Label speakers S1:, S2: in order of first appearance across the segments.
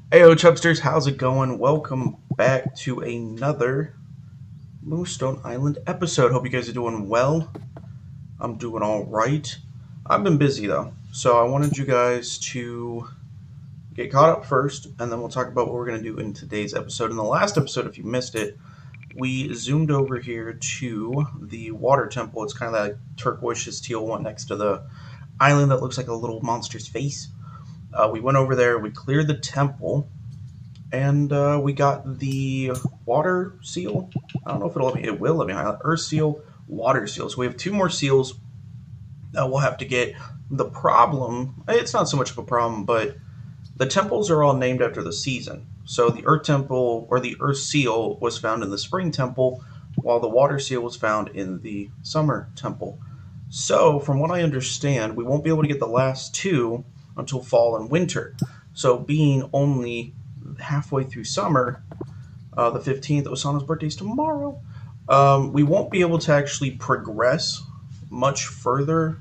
S1: Heyo, Chubsters, how's it going? Welcome back to another Moonstone Island episode. Hope you guys are doing well. I'm doing all right. I've been busy though, so I wanted you guys to get caught up first, and then we'll talk about what we're going to do in today's episode. In the last episode, if you missed it, we zoomed over here to the water temple. It's kind of that turquoise teal one next to the island that looks like a little monster's face. We went over there, we cleared the temple, and we got the water seal. I don't know if it'll let me. It will let me highlight Earth seal, water seal. So we have two more seals that we'll have to get. The problem, it's not so much of a problem, but the temples are all named after the season. So the Earth temple or the Earth seal was found in the spring temple, while the water seal was found in the summer temple. So, from what I understand, we won't be able to get the last two until fall and winter. So, being only halfway through summer, the 15th, Osana's birthday's tomorrow, we won't be able to actually progress much further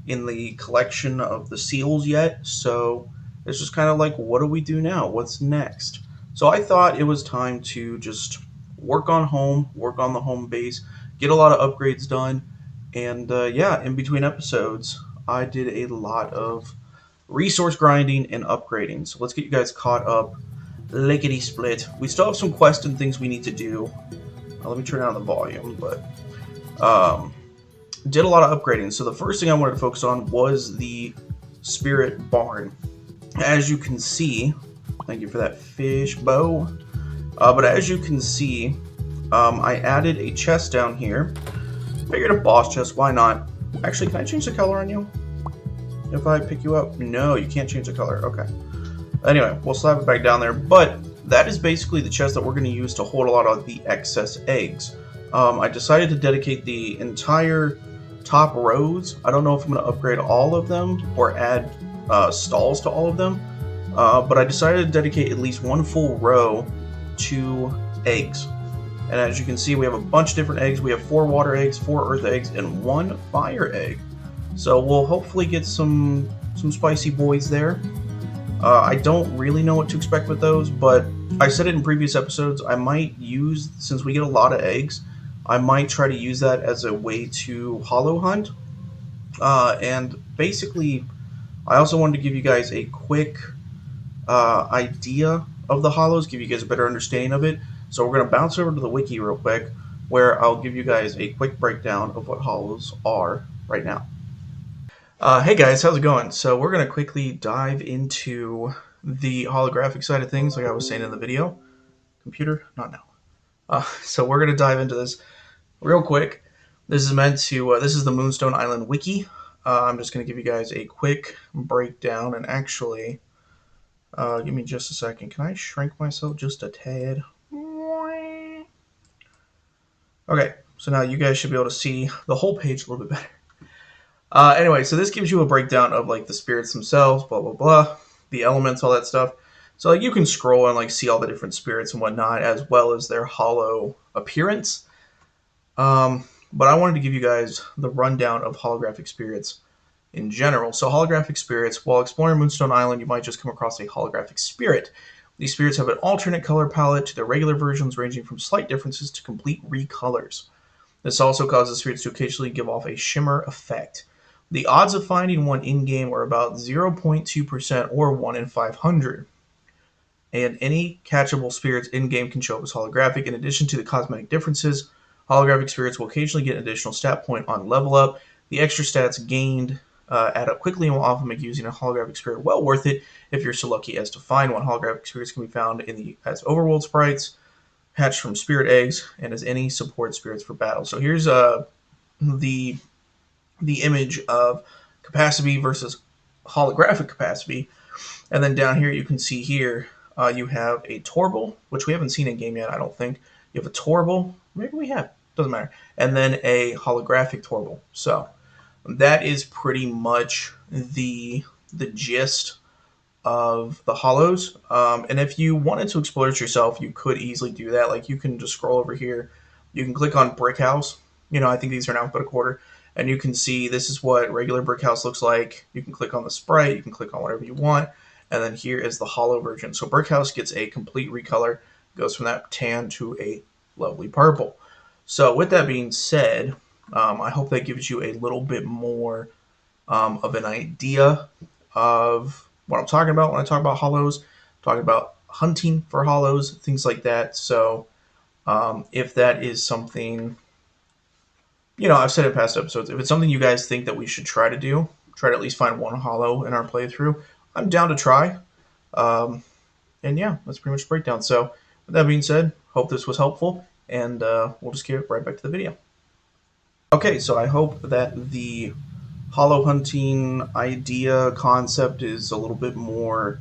S1: in the collection of the seals yet. So, it's just kind of like, what do we do now? What's next? So, I thought it was time to just work on home, work on the home base, get a lot of upgrades done. And yeah, in between episodes, I did a lot of resource grinding and upgrading. So let's get you guys caught up. Lickety split. We still have some quests and things we need to do. Let me turn down the volume, but um, did a lot of upgrading. So the first thing I wanted to focus on was the spirit barn. As you can see, thank you for that fish bow. But as you can see, I added a chest down here. Figured a boss chest, why not? Actually, can I change the color on you? If I pick you up? No, you can't change the color. Okay. Anyway, we'll slap it back down there. But that is basically the chest that we're going to use to hold a lot of the excess eggs. I decided to dedicate the entire top rows. I don't know if I'm going to upgrade all of them or add stalls to all of them. But I decided to dedicate at least one full row to eggs. And as you can see, we have a bunch of different eggs. We have 4 water eggs, 4 earth eggs, and 1 fire egg. So we'll hopefully get some spicy boys there. I don't really know what to expect with those, but I said it in previous episodes. I might use, since we get a lot of eggs, I might try to use that as a way to hollow hunt. And basically, I also wanted to give you guys a quick idea of the hollows, give you guys a better understanding of it. So we're going to bounce over to the wiki real quick, where I'll give you guys a quick breakdown of what hollows are right now. Hey guys, how's it going? So we're going to quickly dive into the holographic side of things, like I was saying in the video. Computer, not now. So we're going to dive into this real quick. This is meant to, this is the Moonstone Island wiki. I'm just going to give you guys a quick breakdown, and actually, give me just a second. Can I shrink myself just a tad? Okay, so now you guys should be able to see the whole page a little bit better. Anyway, so this gives you a breakdown of like the spirits themselves, blah blah blah, the elements, all that stuff. So like you can scroll and like see all the different spirits and whatnot, as well as their hollow appearance. But I wanted to give you guys the rundown of holographic spirits in general. So holographic spirits, while exploring Moonstone Island, you might just come across a holographic spirit. These spirits have an alternate color palette to their regular versions, ranging from slight differences to complete recolors. This also causes spirits to occasionally give off a shimmer effect. The odds of finding one in-game are about 0.2% or 1 in 500. And any catchable spirits in-game can show up as holographic. In addition to the cosmetic differences, holographic spirits will occasionally get an additional stat point on level up. The extra stats gained add up quickly and will often make using a holographic spirit well worth it if you're so lucky as to find one. Holographic spirits can be found as overworld sprites, hatched from spirit eggs, and as any support spirits for battle. So here's the image of capacity versus holographic capacity. And then down here you can see here you have a Torble, which we haven't seen in game yet, I don't think. You have a Torble, maybe we have, doesn't matter. And then a holographic Torble. So that is pretty much the gist of the hollows. And if you wanted to explore it yourself, you could easily do that. Like you can just scroll over here. You can click on Brick House. You know, I think these are now about a quarter. And you can see this is what regular Brick House looks like. You can click on the sprite. You can click on whatever you want. And then here is the hollow version. So brick house gets a complete recolor, goes from that tan to a lovely purple. So with that being said, I hope that gives you a little bit more of an idea of what I'm talking about when I talk about hollows. I'm talking about hunting for hollows, things like that. So if that is something, I've said in past episodes, if it's something you guys think that we should try to do, try to at least find one hollow in our playthrough, I'm down to try. Um, and yeah, that's pretty much the breakdown. So with that being said, hope this was helpful, and we'll just get right back to the video. Okay, so I hope that the hollow hunting idea concept is a little bit more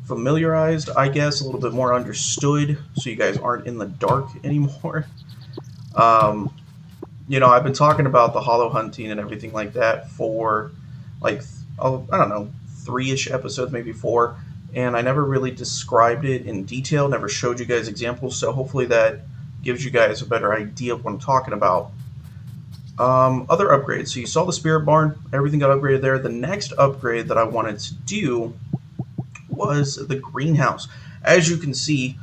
S1: familiarized, I guess, a little bit more understood, so you guys aren't in the dark anymore. Um, I've been talking about the hollow hunting and everything like that for like, I don't know, 3-ish episodes, maybe 4, and I never really described it in detail, never showed you guys examples, so hopefully that gives you guys a better idea of what I'm talking about. Other upgrades. So you saw the spirit barn, everything got upgraded there. The next upgrade that I wanted to do was the greenhouse. As you can see,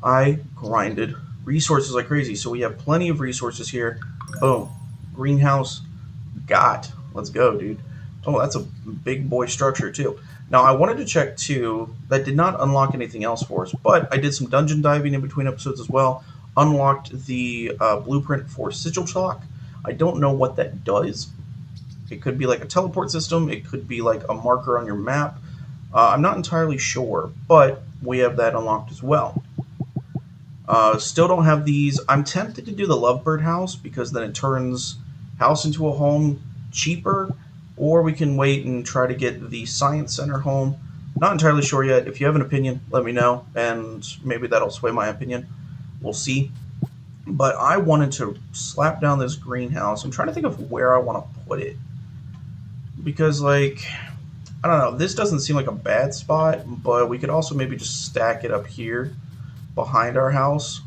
S1: I grinded resources like crazy. So we have plenty of resources here. Boom. Greenhouse got. Let's go, dude. Oh, that's a big boy structure, too. Now, I wanted to check, too, that did not unlock anything else for us, but I did some dungeon diving in between episodes as well. Unlocked the blueprint for Sigil Chalk. I don't know what that does. It could be like a teleport system. It could be like a marker on your map. I'm not entirely sure, but we have that unlocked as well. Still don't have these. I'm tempted to do the Lovebird house because then it turns house into a home cheaper, or we can wait and try to get the Science Center home. Not entirely sure yet. If you have an opinion, let me know, and maybe that'll sway my opinion. We'll see. But I wanted to slap down this greenhouse. I'm trying to think of where I want to put it. Because, I don't know, this doesn't seem like a bad spot, but we could also maybe just stack it up here behind our house.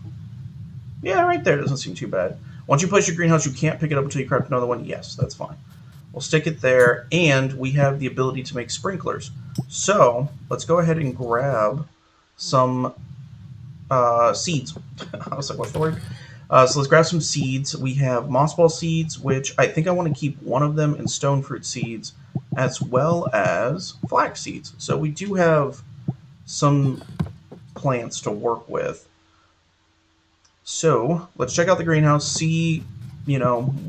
S1: Yeah, right there doesn't seem too bad. Once you place your greenhouse, you can't pick it up until you craft another one. Yes, that's fine. We'll stick it there, and we have the ability to make sprinklers. So, let's go ahead and grab some seeds. I was like, what's the word? So let's grab some seeds. We have moss ball seeds, which I think I want to keep one of them, and stone fruit seeds, as well as flax seeds. So we do have some plants to work with. So let's check out the greenhouse, see,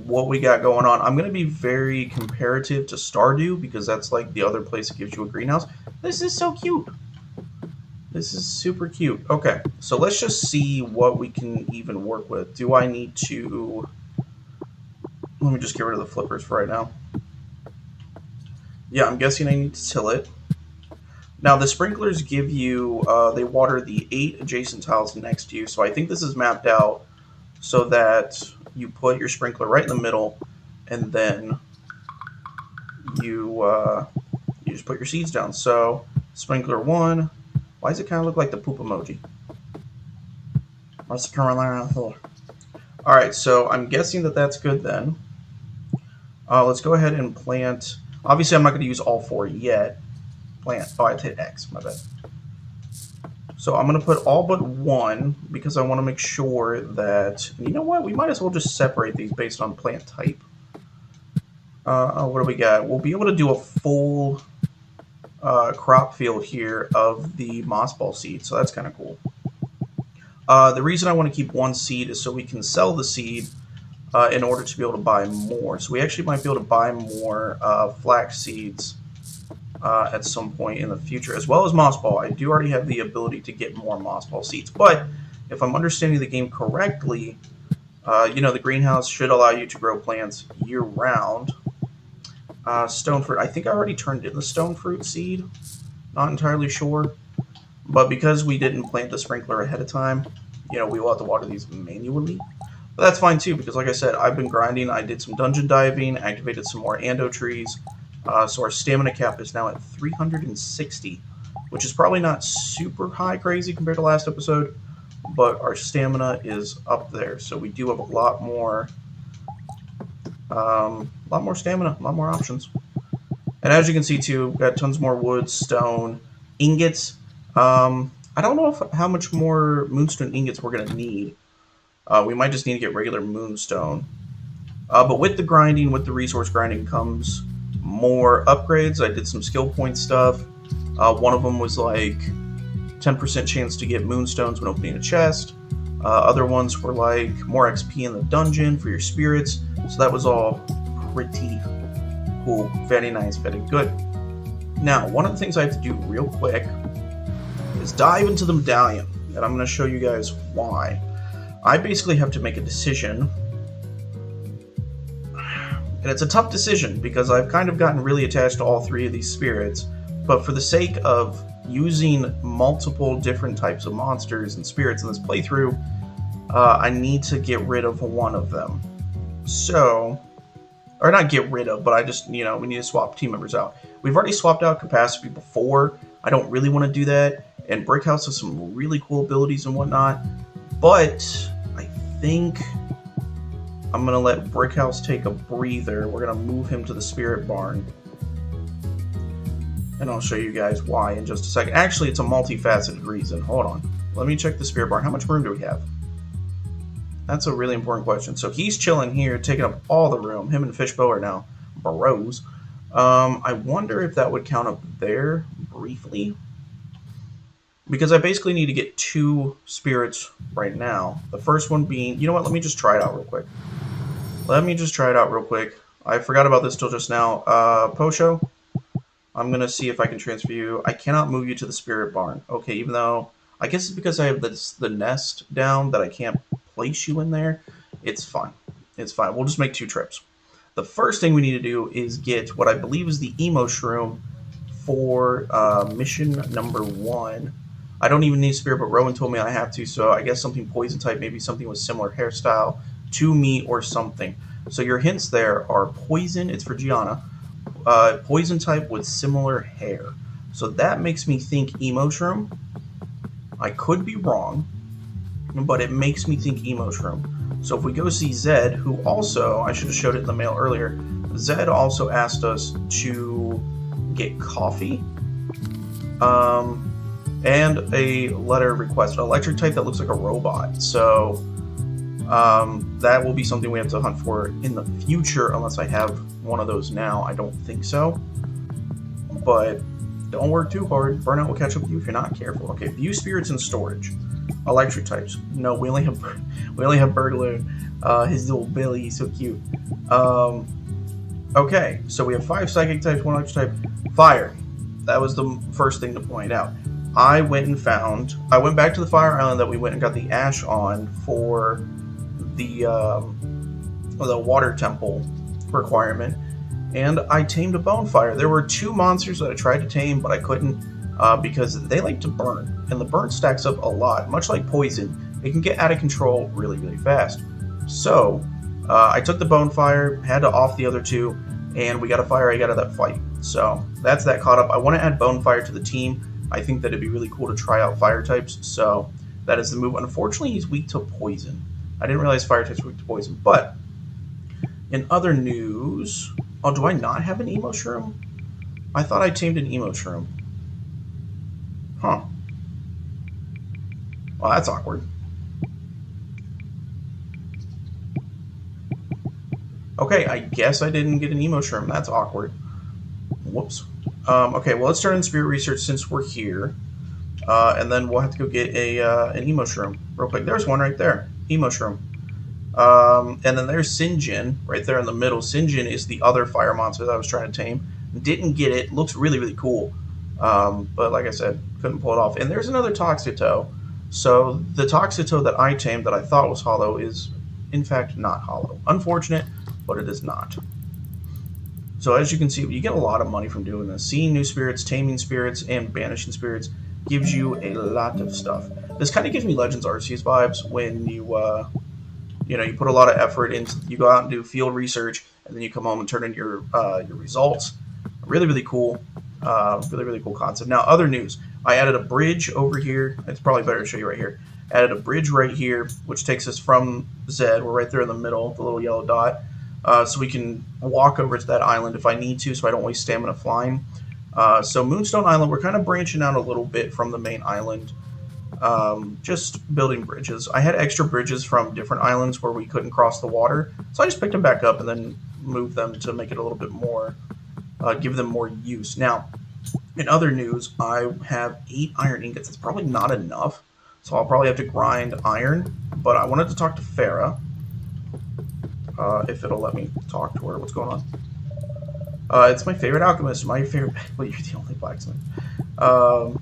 S1: what we got going on. I'm going to be very comparative to Stardew because that's like the other place that gives you a greenhouse. This is so cute. This is super cute. Okay, so let's just see what we can even work with. Do I need to... Let me just get rid of the flippers for right now. Yeah, I'm guessing I need to till it. Now, the sprinklers give you... they water the 8 adjacent tiles next to you, so I think this is mapped out so that you put your sprinkler right in the middle, and then you just put your seeds down. So, sprinkler 1... Why does it kind of look like the poop emoji? What's the Carolina for? Alright, so I'm guessing that that's good then. Let's go ahead and plant. Obviously, I'm not going to use all 4 yet. Plant. Oh, I hit X. My bad. So I'm going to put all but 1 because I want to make sure that... You know what? We might as well just separate these based on plant type. What do we got? We'll be able to do a full... crop field here of the moss ball seed, so that's kind of cool. The reason I want to keep 1 seed is so we can sell the seed in order to be able to buy more. So we actually might be able to buy more flax seeds at some point in the future, as well as moss ball. I do already have the ability to get more moss ball seeds, but if I'm understanding the game correctly, the greenhouse should allow you to grow plants year-round. Stone fruit. I think I already turned in the stone fruit seed. Not entirely sure. But because we didn't plant the sprinkler ahead of time, we will have to water these manually. But that's fine too, because like I said, I've been grinding. I did some dungeon diving, activated some more ando trees. So our stamina cap is now at 360, which is probably not super high crazy compared to last episode, but our stamina is up there. So we do have a lot more stamina, a lot more options. And as you can see too, we've got tons more wood, stone, Ingots. I don't know how much more Moonstone ingots we're going to need. We might just need to get regular Moonstone. But with the grinding, with the resource grinding, comes more upgrades. I did some skill point stuff. One of them was like 10% chance to get Moonstones when opening a chest. Other ones were like more XP in the dungeon for your spirits. So that was all pretty cool. Very nice, very good. Now, one of the things I have to do real quick is dive into the medallion. And I'm going to show you guys why. I basically have to make a decision. And it's a tough decision because I've kind of gotten really attached to all three of these spirits. But for the sake of using multiple different types of monsters and spirits in this playthrough, I need to get rid of one of them. So, or not get rid of, but I just, we need to swap team members out. We've already swapped out Capacity before. I don't really want to do that. And Brickhouse has some really cool abilities and whatnot. But I think I'm going to let Brickhouse take a breather. We're going to move him to the Spirit Barn. And I'll show you guys why in just a second. Actually, it's a multifaceted reason. Hold on. Let me check the Spirit Barn. How much room do we have? That's a really important question. So he's chilling here, taking up all the room. Him and Fishbow are now bros. I wonder if that would count up there briefly. Because I basically need to get 2 spirits right now. The first one being... You know what? Let me just try it out real quick. I forgot about this till just now. Posho, I'm going to see if I can transfer you. I cannot move you to the Spirit Barn. Okay, even though... I guess it's because I have the nest down that I can't place you in there. It's fine. We'll just make 2 trips. The first thing we need to do is get what I believe is the Emo Shroom for mission number 1. I don't even need Spirit, but Rowan told me I have to, so I guess something poison type, maybe something with similar hairstyle to me or something. So your hints there are poison, it's for Gianna, poison type with similar hair. So that makes me think Emo Shroom. I could be wrong, but it makes me think Emo Shroom. So if we go see Zed, who also, I should have showed it in the mail earlier, Zed also asked us to get coffee. And a letter request, an electric type that looks like a robot. So that will be something we have to hunt for in the future, unless I have one of those now. I don't think so. But don't work too hard. Burnout will catch up with you if you're not careful. Okay, view spirits in storage. Electric types. No, we only have Burglar. His little Billy, he's so cute. Okay, so we have 5 psychic types, 1 electric type. Fire. That was the first thing to point out. I went back to the Fire Island that we went and got the ash on for the water temple requirement, and I tamed a bonfire. There were 2 monsters that I tried to tame, but I couldn't because they like to burn, and the burn stacks up a lot. Much like poison, it can get out of control really, really fast. So I took the bonfire, had to off the other 2, and we got a fire egg out of that fight. So that's that caught up. I want to add bonfire to the team. I think that it'd be really cool to try out fire types, so that is the move. Unfortunately, he's weak to poison. I didn't realize fire types were weak to poison, but in other news... Oh, do I not have an Emo Shroom? I thought I tamed an Emo Shroom. Huh. Well, that's awkward. Okay, I guess I didn't get an Emo Shroom. That's awkward. Whoops. Okay, well, let's start in Spirit Research since we're here. And then we'll have to go get an Emo Shroom real quick. There's one right there. Emo Shroom. And then there's Sinjin right there in the middle. Sinjin is the other fire monster that I was trying to tame. Didn't get it. Looks really, really cool. But like I said, couldn't pull it off. And there's another Toxito. So the Toxito that I tamed that I thought was hollow is, in fact, not hollow. Unfortunate, but it is not. So as you can see, you get a lot of money from doing this. Seeing new spirits, taming spirits, and banishing spirits gives you a lot of stuff. This kind of gives me Legends Arceus vibes when you put a lot of effort into, you go out and do field research, and then you come home and turn in your results. Really, really cool. Really, really cool concept. Now, other news. I added a bridge over here. It's probably better to show you right here. Added a bridge right here, which takes us from Zed. We're right there in the middle, the little yellow dot. So we can walk over to that island if I need to, so I don't waste stamina flying. So Moonstone Island, we're kind of branching out a little bit from the main island, just building bridges. I had extra bridges from different islands where we couldn't cross the water, so I just picked them back up and then moved them to make it a little bit more, give them more use. Now, in other news, I have 8 iron ingots. It's probably not enough, so I'll probably have to grind iron. But I wanted to talk to Farah, if it'll let me talk to her. What's going on? It's my favorite alchemist. My favorite. Well, you're the only blacksmith. Um,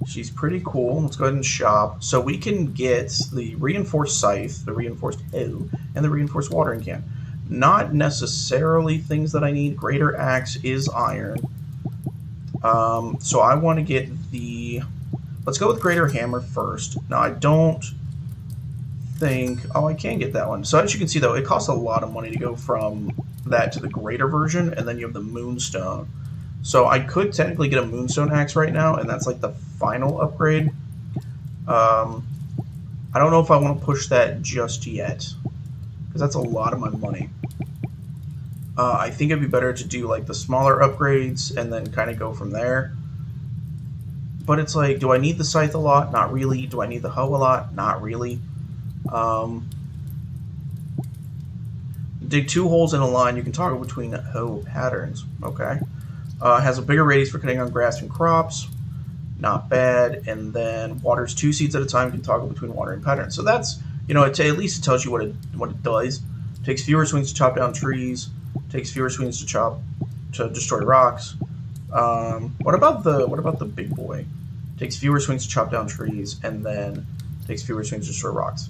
S1: she's pretty cool. Let's go ahead and shop. So we can get the reinforced scythe, the reinforced hoe, and the reinforced watering can. Not necessarily things that I need. Greater axe is iron. So I want to get the. Let's go with greater hammer first. Now I don't think. Oh, I can get that one. So as you can see, though, it costs a lot of money to go from that to the greater version, and then you have the Moonstone. So I could technically get a Moonstone axe right now, and that's like the final upgrade. I don't know if I want to push that just yet, because that's a lot of my money. I think it'd be better to do like the smaller upgrades and then kind of go from there. But it's like, do I need the scythe a lot? Not really. Do I need the hoe a lot? Not really. Dig 2 holes in a line. You can toggle between hoe patterns. Okay. Has a bigger radius for cutting on grass and crops. Not bad. And then waters 2 seeds at a time. You can toggle between watering patterns. So that's, at least it tells you what it does. Takes fewer swings to chop down trees. Takes fewer swings to destroy rocks. What about the big boy? Takes fewer swings to chop down trees, and then takes fewer swings to destroy rocks.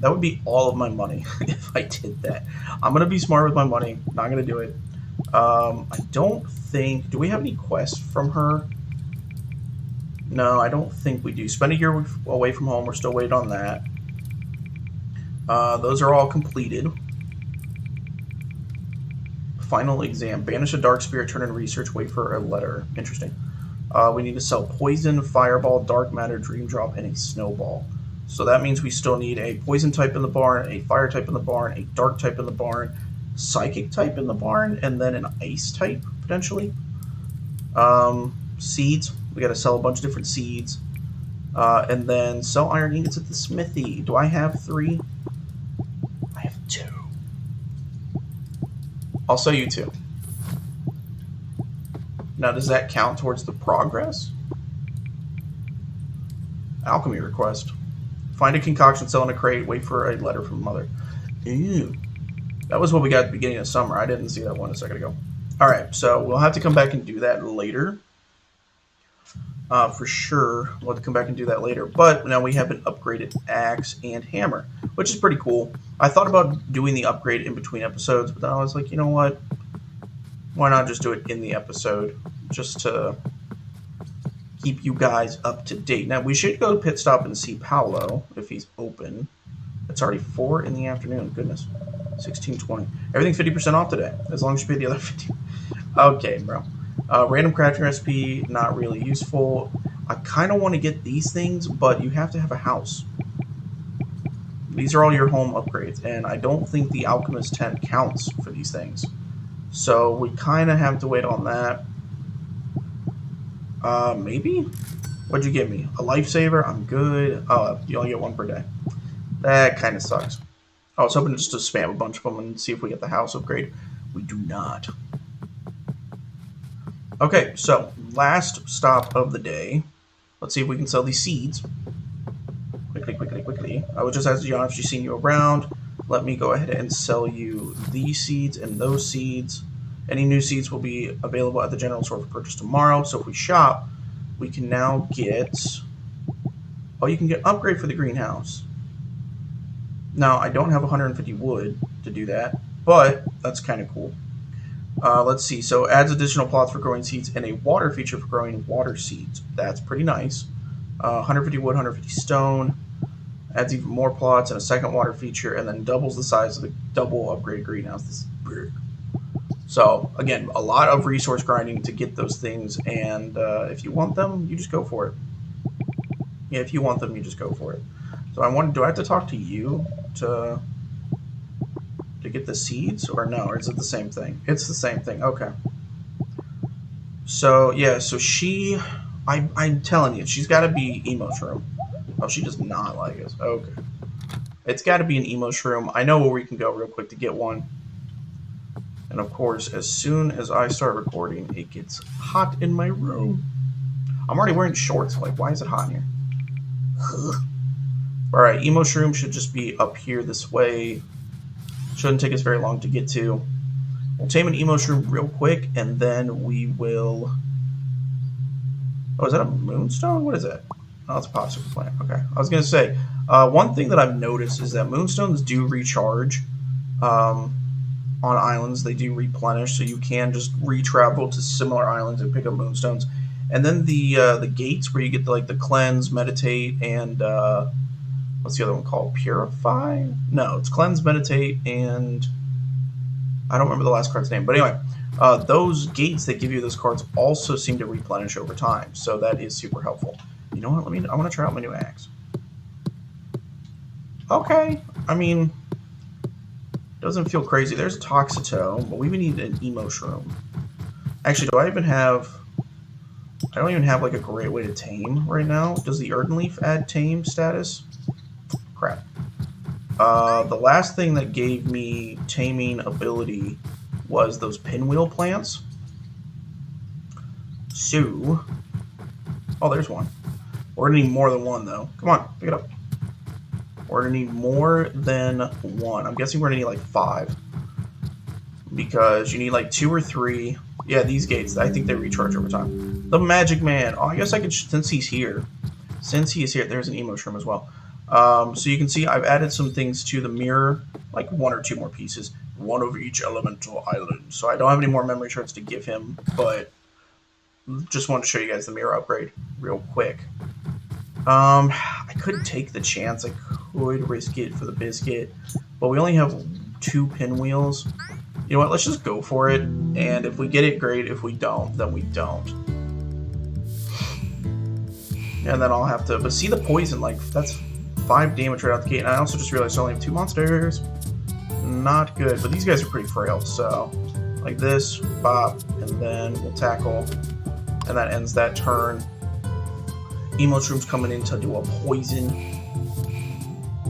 S1: That would be all of my money if I did that. I'm gonna be smart with my money. Not gonna do it. I don't think. Do we have any quests from her? No, I don't think we do. Spend a year away from home. We're still waiting on that. Those are all completed. Final exam. Banish a dark spirit, turn in research, wait for a letter. Interesting. We need to sell poison, fireball, dark matter, dream drop, and a snowball. So that means we still need a poison type in the barn, a fire type in the barn, a dark type in the barn, psychic type in the barn, and then an ice type, potentially. Seeds. We got to sell a bunch of different seeds. And then sell iron ingots at the smithy. Do I have 3? I have 2. I'll sell you 2. Now, does that count towards the progress? Alchemy request. Find a concoction, sell in a crate, wait for a letter from mother. Ew. That was what we got at the beginning of summer. I didn't see that one a second ago. All right, so we'll have to come back and do that later. For sure, we'll have to come back and do that later. But now we have an upgraded axe and hammer, which is pretty cool. I thought about doing the upgrade in between episodes, but then I was like, you know what? Why not just do it in the episode, just to keep you guys up to date. Now, we should go to Pit Stop and see Paolo, if he's open. It's already 4 in the afternoon. Goodness. 16:20. Everything's 50% off today, as long as you pay the other 50. Okay, bro. Random crafting recipe, not really useful. I kind of want to get these things, but you have to have a house. These are all your home upgrades, and I don't think the Alchemist tent counts for these things. So we kind of have to wait on that. Maybe? What'd you get me? A lifesaver? I'm good. Oh, you only get 1 per day. That kind of sucks. I was hoping just to spam a bunch of them and see if we get the house upgrade. We do not. Okay, so last stop of the day. Let's see if we can sell these seeds. Quickly. I would just ask Gianna if she's seen you around. Let me go ahead and sell you these seeds and those seeds. Any new seeds will be available at the general store for purchase tomorrow. So if we shop, we can now get... Oh, you can get upgrade for the greenhouse. Now, I don't have 150 wood to do that, but that's kind of cool. Let's see. So adds additional plots for growing seeds and a water feature for growing water seeds. That's pretty nice. 150 wood, 150 stone. Adds even more plots and a second water feature, and then doubles the size of the double upgraded greenhouse. This is big. So, again, a lot of resource grinding to get those things, and if you want them, you just go for it. Yeah, if you want them, you just go for it. So I wonder, do I have to talk to you to get the seeds, or no? Or is it the same thing? It's the same thing. Okay. So yeah, so I'm telling you, she's got to be emo shroom. Oh, she does not like us. Okay, it's got to be an emo shroom. I know where we can go real quick to get one. And of course, as soon as I start recording, it gets hot in my room. I'm already wearing shorts. Like, why is it hot in here? All right, emo shroom should just be up here this way. Shouldn't take us very long to get to. We'll tame an emo shroom real quick, and then we will. Oh, is that a moonstone? What is that? Oh, it's a popsicle plant. Okay, I was gonna say one thing that I've noticed is that moonstones do recharge on islands. They do replenish, so you can just re-travel to similar islands and pick up moonstones. And then the gates where you get the cleanse, meditate, and what's the other one called? Purify? No, it's cleanse, meditate, and I don't remember the last card's name. But anyway, those gates that give you those cards also seem to replenish over time, so that is super helpful. You know what? I want to try out my new axe. Okay, I mean, doesn't feel crazy. There's a Toxito, but we need an emo shroom. Actually, do I even have? I don't even have like a great way to tame right now. Does the Erdenleaf add tame status? Crap. The last thing that gave me taming ability was those pinwheel plants. So, oh, there's one. We're gonna need more than one though. Come on, pick it up. We're gonna need more than one. I'm guessing we're gonna need like 5 because you need like 2 or 3. Yeah, these gates. I think they recharge over time. The Magic Man. Oh, I guess I could since he's here. Since he is here, there's an emo shroom as well. So you can see I've added some things to the mirror, like 1 or 2 more pieces, one of each elemental island. So I don't have any more memory shards to give him, but just wanted to show you guys the mirror upgrade real quick. I could take the chance. I could risk it for the biscuit, but we only have 2 pinwheels. You know what? Let's just go for it. And if we get it, great. If we don't, then we don't. And then I'll have to. But see the poison? Like that's 5 damage right out the gate. And I also just realized I only have 2 monsters. Not good. But these guys are pretty frail. So like this, bop, and then we'll tackle, and that ends that turn. Emo Shroom's coming in to do a poison.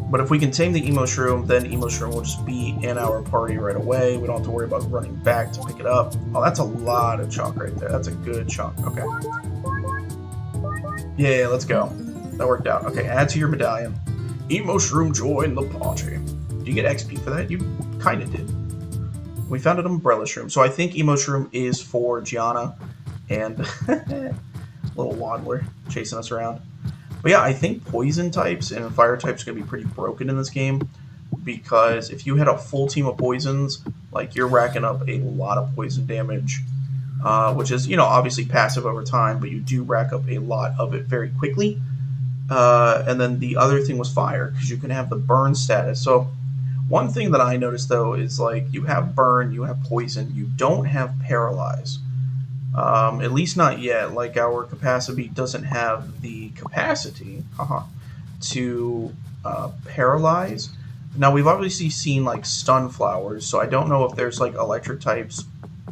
S1: But if we can tame the Emo Shroom, then Emo Shroom will just be in our party right away. We don't have to worry about running back to pick it up. Oh, that's a lot of chunk right there. That's a good chunk. Okay. Yeah, let's go. That worked out. Okay, add to your medallion. Emo Shroom join the party. Do you get XP for that? You kind of did. We found an Umbrella Shroom. So I think Emo Shroom is for Gianna and little Waddler chasing us around. But yeah, I think poison types and fire types are going to be pretty broken in this game because if you had a full team of poisons, like you're racking up a lot of poison damage, which is, obviously passive over time, but you do rack up a lot of it very quickly. And then the other thing was fire because you can have the burn status. So one thing that I noticed though is like you have burn, you have poison, you don't have paralyze. At least not yet. Like our capacity doesn't have the capacity to paralyze. Now we've obviously seen like stun flowers, so I don't know if there's like electric types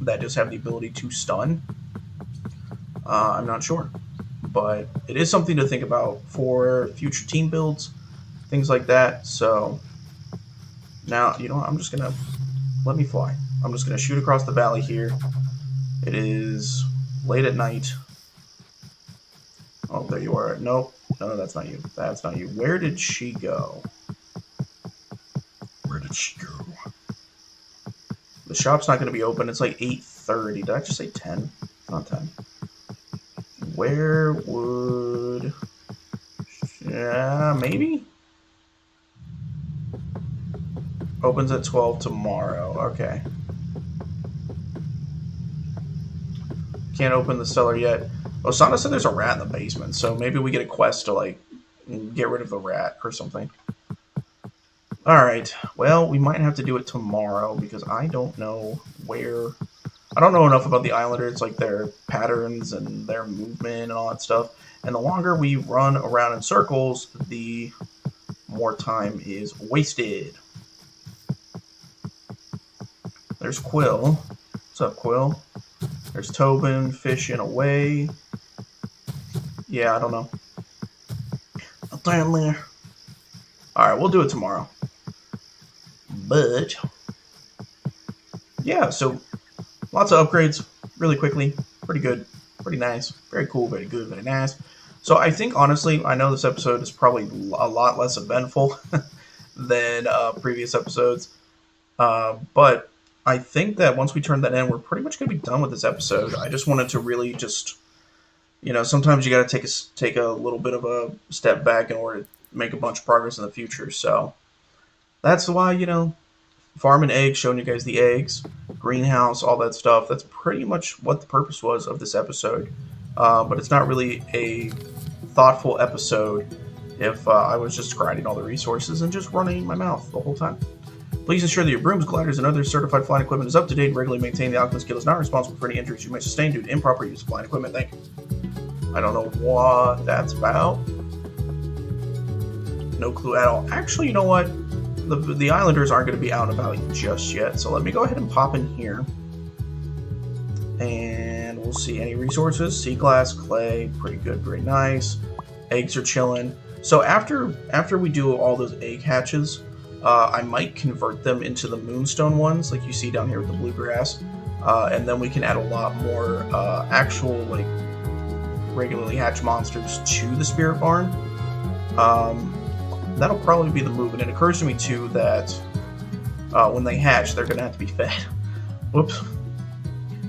S1: that just have the ability to stun. I'm not sure, but it is something to think about for future team builds, things like that. So now I'm just gonna let me fly. I'm just gonna shoot across the valley here. It is late at night. Oh, there you are. Nope. No, that's not you. That's not you. Where did she go? Where did she go? The shop's not going to be open. It's like 8:30. Did I just say 10? Not 10. Where would... Yeah, maybe? Opens at 12 tomorrow. Okay. Can't open the cellar yet. Osana said there's a rat in the basement, so maybe we get a quest to, like, get rid of the rat or something. Alright, well, we might have to do it tomorrow, because I don't know where... I don't know enough about the Islanders, like their patterns and their movement and all that stuff. And the longer we run around in circles, the more time is wasted. There's Quill. What's up, Quill? There's Tobin fishing away. Yeah, I don't know. Down there. Alright, we'll do it tomorrow. But, yeah, so lots of upgrades really quickly. Pretty good. Pretty nice. Very cool, very good, very nice. So I think, honestly, I know this episode is probably a lot less eventful than previous episodes. But I think that once we turn that in, we're pretty much going to be done with this episode. I just wanted to really just, sometimes you got to take a little bit of a step back in order to make a bunch of progress in the future. So that's why, farming eggs, showing you guys the eggs, greenhouse, all that stuff. That's pretty much what the purpose was of this episode. But it's not really a thoughtful episode if I was just grinding all the resources and just running my mouth the whole time. Please ensure that your brooms, gliders, and other certified flying equipment is up to date and regularly maintained. The Alchemist Guild is not responsible for any injuries you may sustain due to improper use of flying equipment. Thank you. I don't know what that's about. No clue at all. Actually, you know what? The Islanders aren't going to be out and about just yet, so let me go ahead and pop in here. And we'll see any resources. Sea glass, clay, pretty good, very nice. Eggs are chilling. So after we do all those egg hatches, I might convert them into the Moonstone ones, like you see down here with the bluegrass, and then we can add a lot more actual, like, regularly hatched monsters to the Spirit Barn. That'll probably be the move, and it occurs to me too that when they hatch, they're going to have to be fed. Whoops.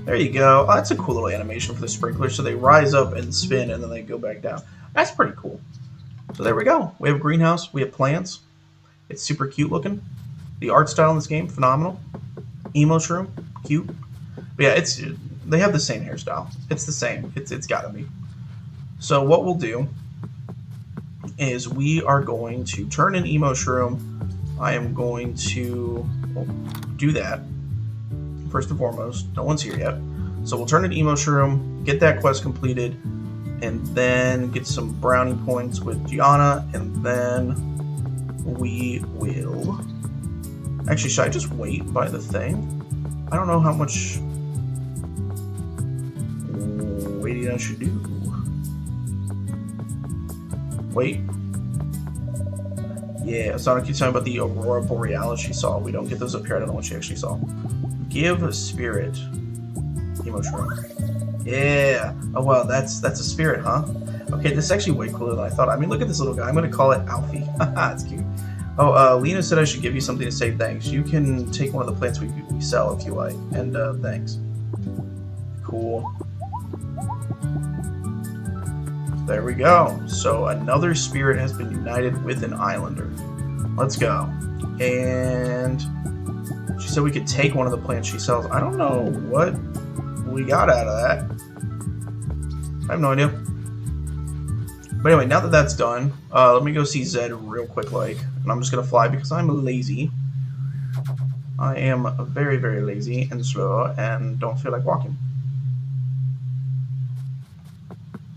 S1: There you go. Oh, that's a cool little animation for the sprinklers. So they rise up and spin, and then they go back down. That's pretty cool. So there we go. We have a greenhouse. We have plants. It's super cute looking. The art style in this game, phenomenal. Emo shroom, cute. But yeah, they have the same hairstyle. It's the same. It's gotta be. So what we'll do is we are going to turn in Emo shroom. I am going to do that first and foremost. No one's here yet, so we'll turn in Emo shroom, get that quest completed, and then get some brownie points with Gianna, and then we will... Actually, should I just wait by the thing? I don't know how much waiting I should do. Wait. Yeah, Sonic keeps talking about the Aurora Borealis she saw. We don't get those up here. I don't know what she actually saw. Give a spirit. Emo shroom. Yeah. Oh, wow, that's a spirit, huh? Okay, this is actually way cooler than I thought. I mean, look at this little guy. I'm going to call it Alfie. That's cute. Oh, Lena said I should give you something to say thanks. You can take one of the plants we sell if you like. And, thanks. Cool. There we go. So another spirit has been united with an Islander. Let's go. And she said we could take one of the plants she sells. I don't know what we got out of that. I have no idea. But anyway, now that that's done, let me go see Zed real quick, like. And I'm just going to fly because I'm lazy. I am very, very lazy and slow and don't feel like walking.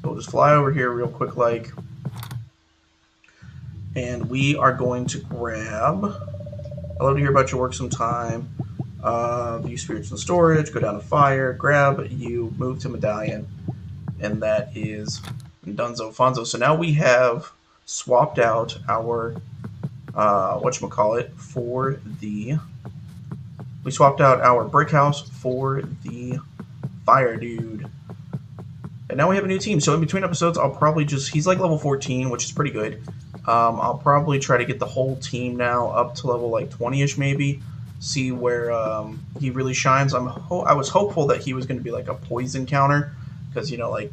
S1: So we'll just fly over here real quick, like. And we are going to grab... I'd love to hear about your work sometime. View spirits in storage, go down to fire, grab you, move to medallion. And that is Dunzo Fonzo. So now we have swapped out our... whatchamacallit for the... We swapped out our brick house for the fire dude. And now we have a new team. So in between episodes, I'll probably just... He's like level 14, which is pretty good. I'll probably try to get the whole team now up to level like 20-ish maybe. See where he really shines. I was hopeful that he was going to be like a poison counter. Because, like,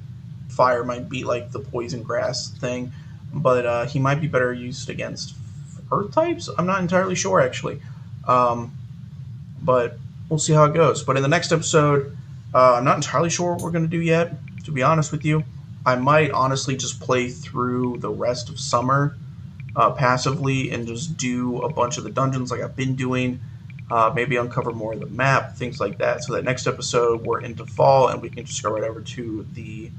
S1: fire might beat like the poison grass thing. But he might be better used against earth types? I'm not entirely sure, actually. But we'll see how it goes. But in the next episode, I'm not entirely sure what we're going to do yet, to be honest with you. I might honestly just play through the rest of summer passively and just do a bunch of the dungeons like I've been doing. Maybe uncover more of the map, things like that. So that next episode, we're into fall, and we can just go right over to the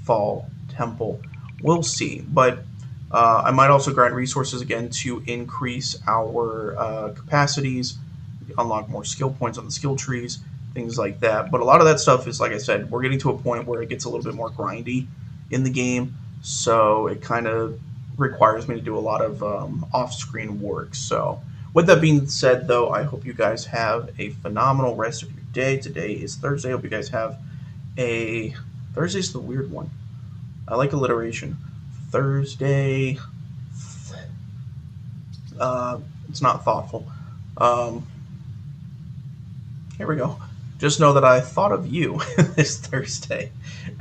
S1: fall temple. We'll see. But I might also grind resources again to increase our capacities, unlock more skill points on the skill trees, things like that. But a lot of that stuff is, like I said, we're getting to a point where it gets a little bit more grindy in the game, so it kind of requires me to do a lot of off-screen work. So, with that being said, though, I hope you guys have a phenomenal rest of your day. Today is Thursday. I hope you guys have a Thursday's the weird one. I like alliteration. Thursday. It's not thoughtful. Um, Here we go. Just know that I thought of you this Thursday.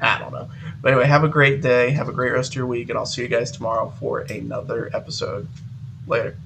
S1: I don't know. But anyway, have a great day. Have a great rest of your week, and I'll see you guys tomorrow for another episode. Later.